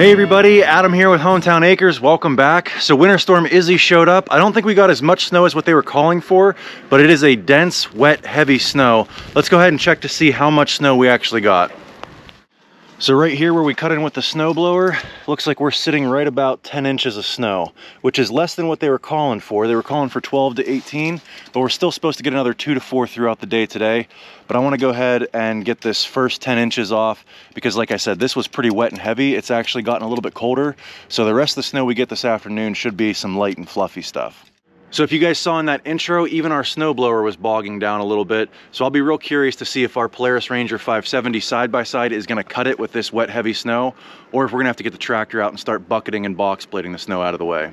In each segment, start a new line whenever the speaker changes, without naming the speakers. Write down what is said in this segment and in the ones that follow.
Hey everybody, Adam here with Hometown Acres. Welcome back. So Winter Storm Izzy showed up. I don't think we got as much snow as what they were calling for, but it is a dense, wet, heavy snow. Let's go ahead and check to see how much snow we actually got. So right here where we cut in with the snowblower, looks like we're sitting right about 10 inches of snow, which is less than what they were calling for. They were calling for 12 to 18, but we're still supposed to get another 2 to 4 throughout the day today. But I want to go ahead and get this first 10 inches off because, like I said, this was pretty wet and heavy. It's actually gotten a little bit colder, so the rest of the snow we get this afternoon should be some light and fluffy stuff. So if you guys saw in that intro, even our snowblower was bogging down a little bit. So I'll be real curious to see if our Polaris Ranger 570 side-by-side is gonna cut it with this wet, heavy snow, or if we're gonna have to get the tractor out and start bucketing and box splitting the snow out of the way.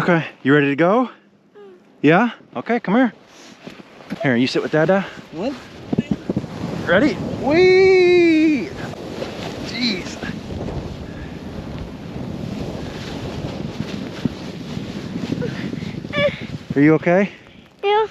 Okay, you ready to go? Yeah? Okay, come here. Here, you sit with Dada.
What?
Ready? Whee! Jeez. Are you okay?
Yeah.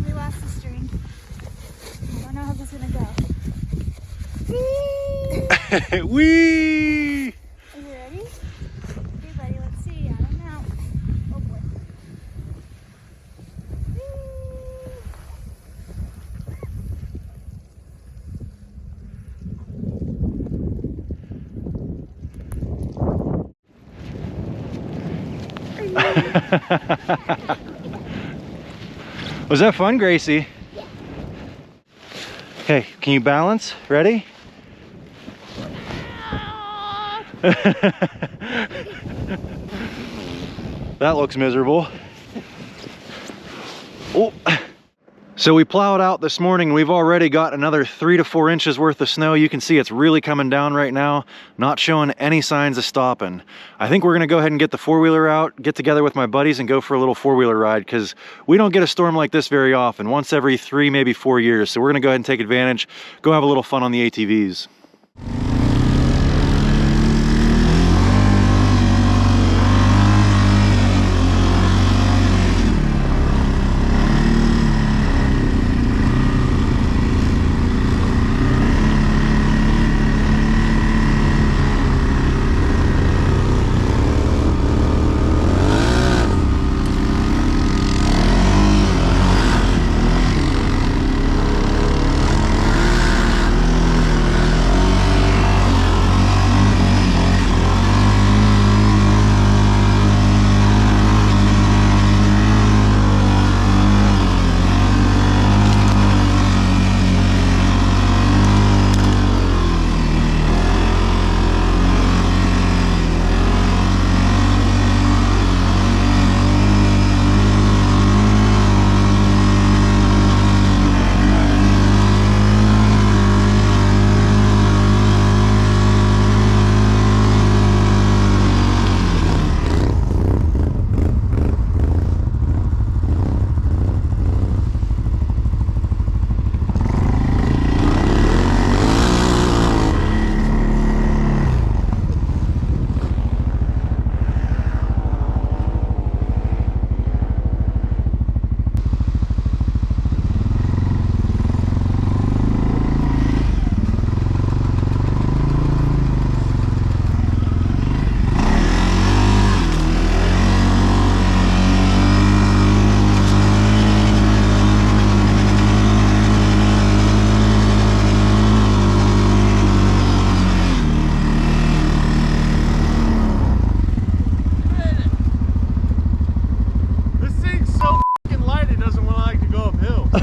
We lost the string. I don't know how this is gonna go.
Whee!
Are you ready? Okay, buddy, let's see. I don't know. Oh boy.
Was that fun, Gracie?
Yeah.
Okay, can you balance? Ready? That looks miserable. Oh. So we plowed out this morning. We've already got another 3 to 4 inches worth of snow. You can see it's really coming down right now, not showing any signs of stopping. I think we're gonna go ahead and get the four-wheeler out, get together with my buddies and go for a little four-wheeler ride, because we don't get a storm like this very often, once every 3, maybe 4 years. So we're gonna go ahead and take advantage, go have a little fun on the ATVs.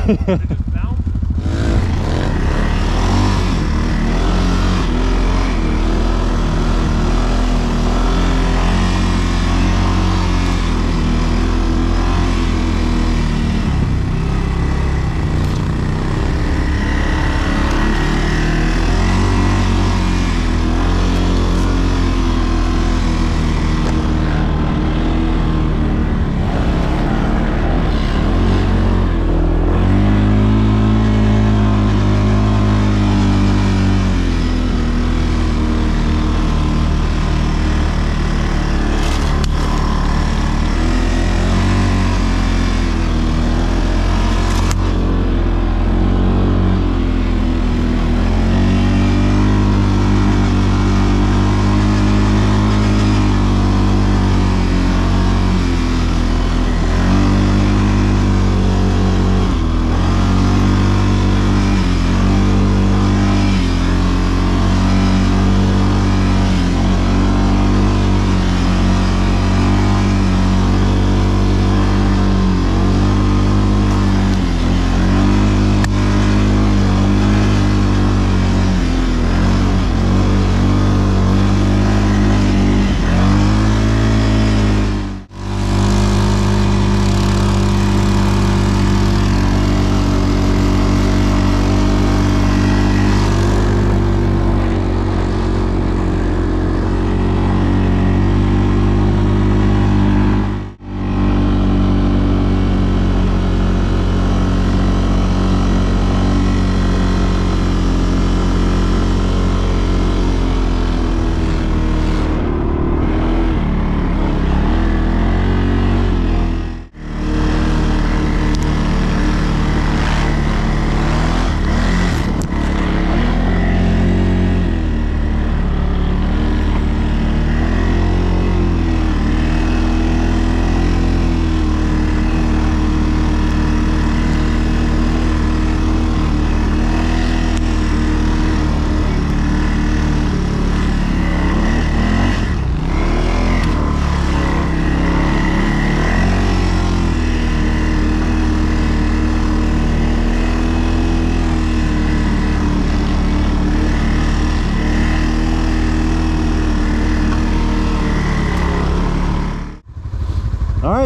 It just bounced.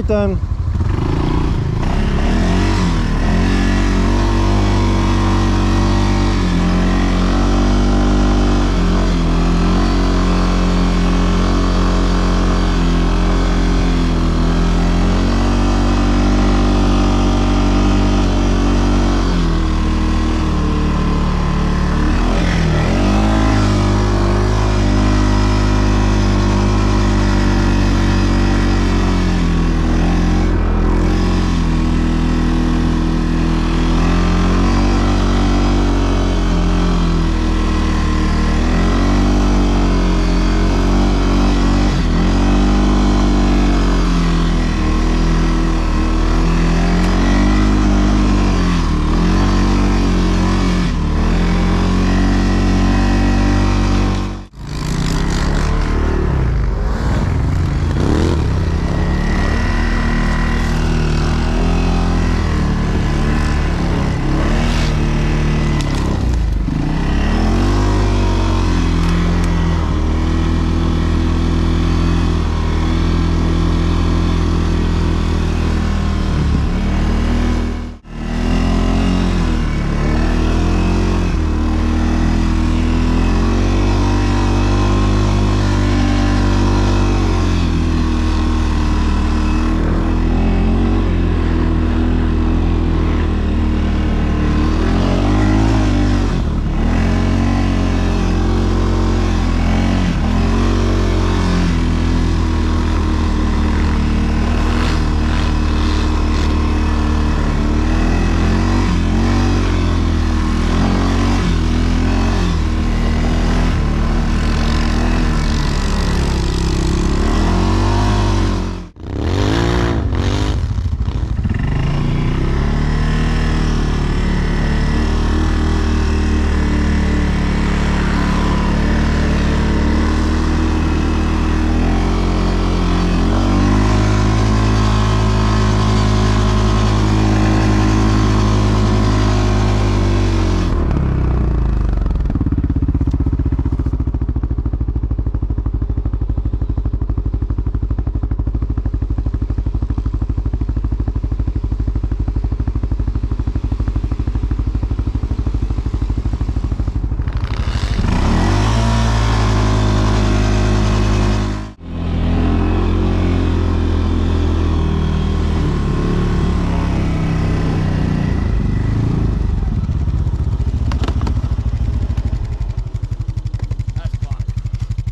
right then.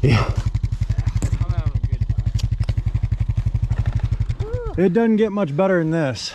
Yeah.
I'm having a good time.
It doesn't get much better than this.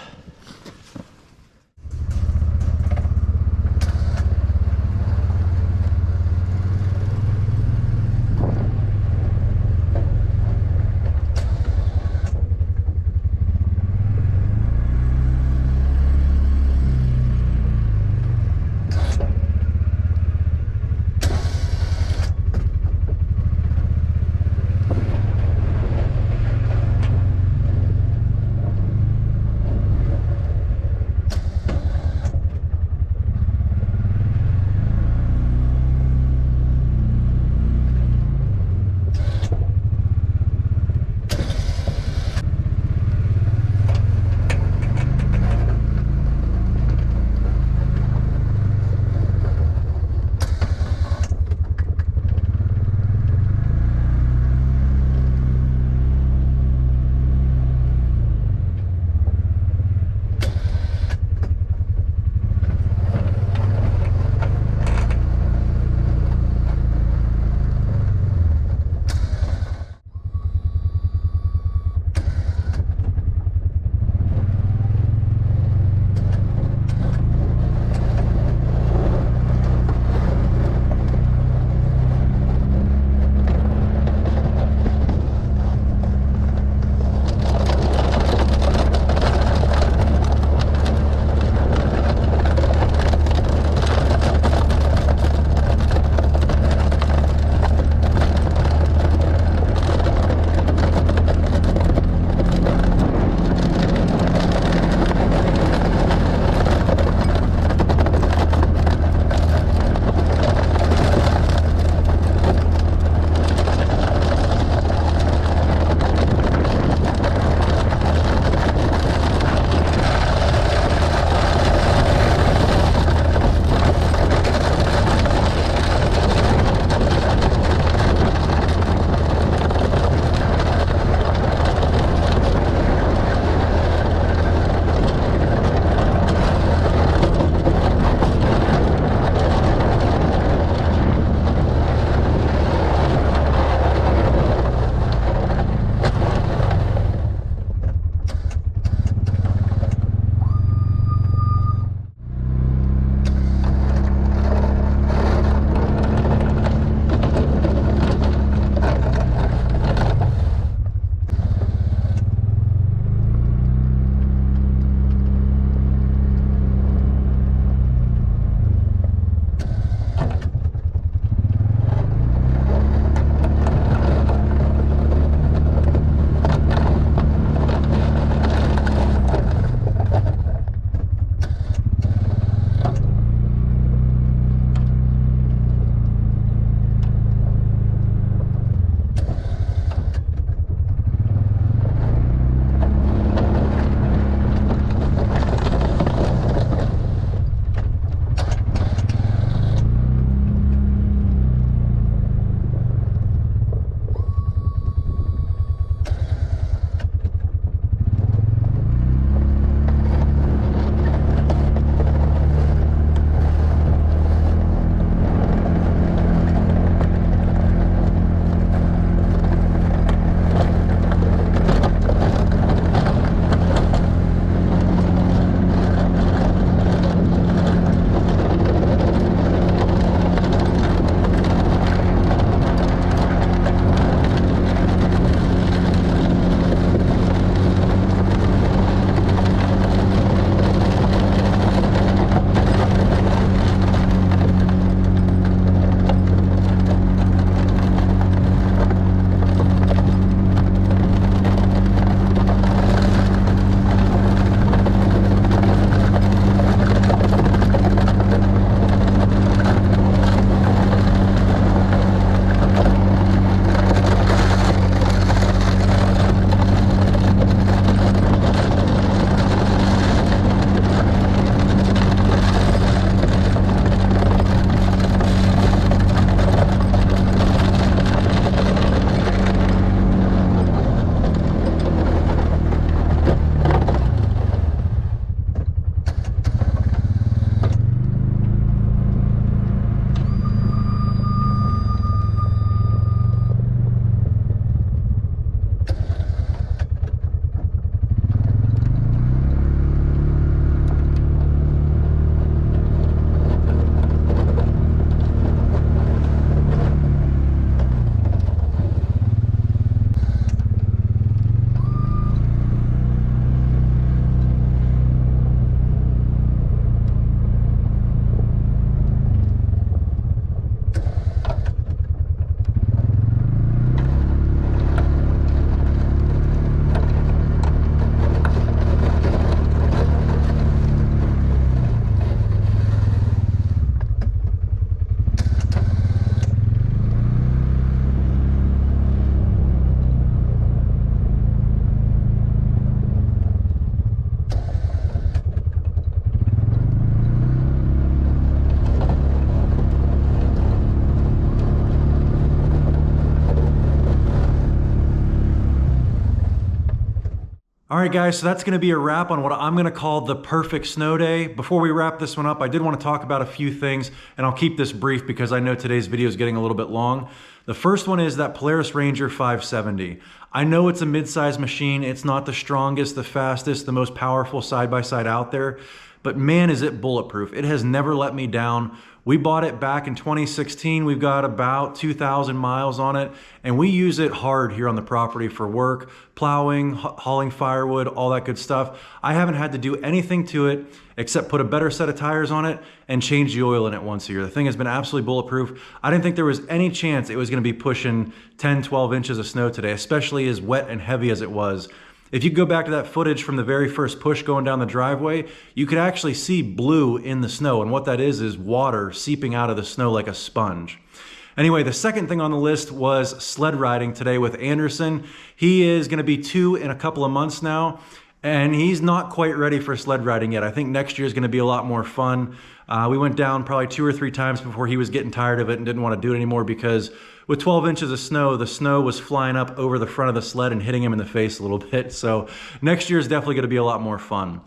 All right, guys, so that's gonna be a wrap on what I'm gonna call the perfect snow day. Before we wrap this one up, I did wanna talk about a few things, and I'll keep this brief because I know today's video is getting a little bit long. The first one is that Polaris Ranger 570. I know it's a mid-size machine. It's not the strongest, the fastest, the most powerful side-by-side out there, but man, is it bulletproof. It has never let me down. We bought it back in 2016. We've got about 2,000 miles on it, and we use it hard here on the property for work, plowing, hauling firewood, all that good stuff. I haven't had to do anything to it except put a better set of tires on it and change the oil in it once a year. The thing has been absolutely bulletproof. I didn't think there was any chance it was gonna be pushing 10, 12 inches of snow today, especially as wet and heavy as it was. If you go back to that footage from the very first push going down the driveway, you could actually see blue in the snow. And what that is water seeping out of the snow like a sponge. Anyway, the second thing on the list was sled riding today with Anderson. He is gonna be 2 in a couple of months now, and he's not quite ready for sled riding yet. I think next year is gonna be a lot more fun. We went down probably 2 or 3 times before he was getting tired of it and didn't wanna do it anymore because with 12 inches of snow, the snow was flying up over the front of the sled and hitting him in the face a little bit. So next year is definitely gonna be a lot more fun.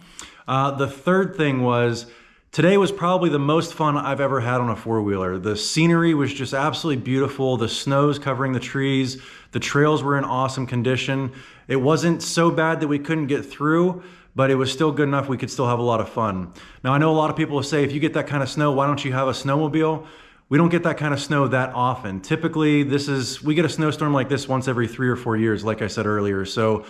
The third thing was, today was probably the most fun I've ever had on a four-wheeler. The scenery was just absolutely beautiful. The snow's covering the trees. The trails were in awesome condition. It wasn't so bad that we couldn't get through, but it was still good enough we could still have a lot of fun. Now, I know a lot of people will say, if you get that kind of snow, why don't you have a snowmobile? We don't get that kind of snow that often. Typically, we get a snowstorm like this once every 3 or 4 years, like I said earlier. So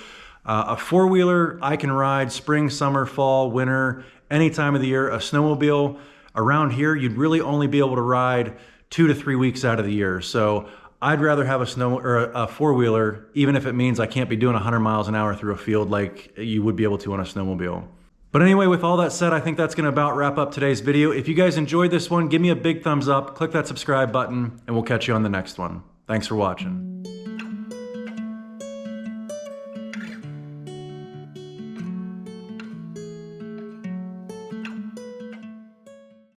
a four-wheeler, I can ride spring, summer, fall, winter, any time of the year. A snowmobile, around here, you'd really only be able to ride 2 to 3 weeks out of the year. So I'd rather have a four-wheeler, even if it means I can't be doing 100 miles an hour through a field like you would be able to on a snowmobile. But anyway, with all that said, I think that's gonna about wrap up today's video. If you guys enjoyed this one, give me a big thumbs up, click that subscribe button, and we'll catch you on the next one. Thanks for watching.